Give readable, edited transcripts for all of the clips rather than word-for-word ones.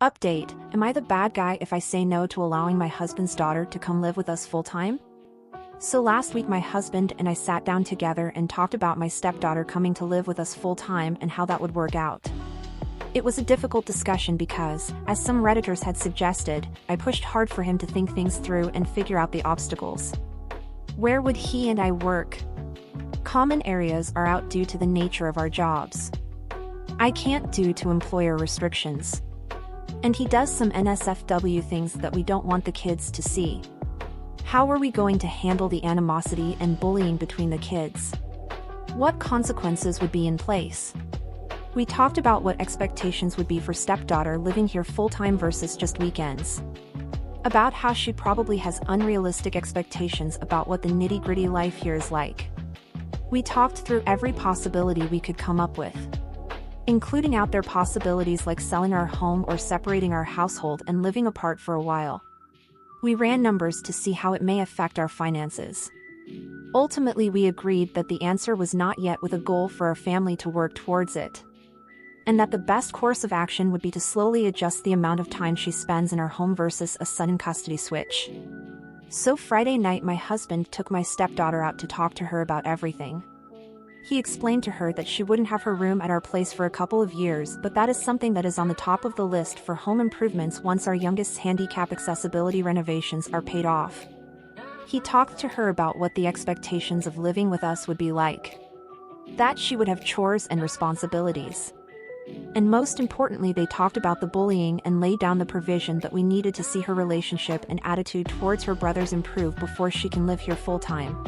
Update: am I the bad guy if I say no to allowing my husband's daughter to come live with us full-time? So last week my husband and I sat down together and talked about my stepdaughter coming to live with us full-time and how that would work out. It was a difficult discussion because, as some Redditors had suggested, I pushed hard for him to think things through and figure out the obstacles. Where would he and I work? Common areas are out due to the nature of our jobs. I can't due to employer restrictions. And he does some NSFW things that we don't want the kids to see. How are we going to handle the animosity and bullying between the kids? What consequences would be in place? We talked about what expectations would be for stepdaughter living here full-time versus just weekends. About how she probably has unrealistic expectations about what the nitty-gritty life here is like. We talked through every possibility we could come up with, including out there possibilities like selling our home or separating our household and living apart for a while. We ran numbers to see how it may affect our finances. Ultimately, we agreed that the answer was not yet, with a goal for our family to work towards it, and that the best course of action would be to slowly adjust the amount of time she spends in our home versus a sudden custody switch. So Friday night my husband took my stepdaughter out to talk to her about everything. He explained to her that she wouldn't have her room at our place for a couple of years, but that is something that is on the top of the list for home improvements once our youngest's handicap accessibility renovations are paid off. He talked to her about what the expectations of living with us would be like. That she would have chores and responsibilities. And most importantly, they talked about the bullying and laid down the provision that we needed to see her relationship and attitude towards her brothers improve before she can live here full-time.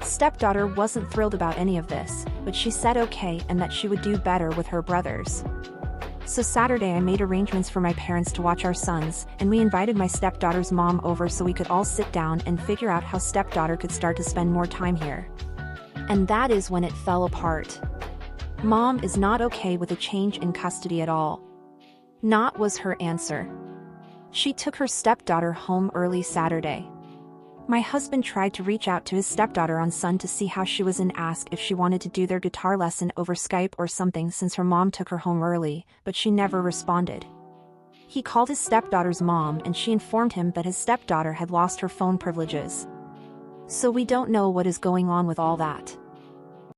Stepdaughter wasn't thrilled about any of this, but she said okay and that she would do better with her brothers. So Saturday I made arrangements for my parents to watch our sons, and we invited my stepdaughter's mom over so we could all sit down and figure out how stepdaughter could start to spend more time here. And that is when it fell apart. Mom is not okay with a change in custody at all. Not was her answer. She took her stepdaughter home early Saturday. My husband tried to reach out to his stepdaughter on Sunday to see how she was and ask if she wanted to do their guitar lesson over Skype or something since her mom took her home early, but she never responded. He called his stepdaughter's mom and she informed him that his stepdaughter had lost her phone privileges. So we don't know what is going on with all that.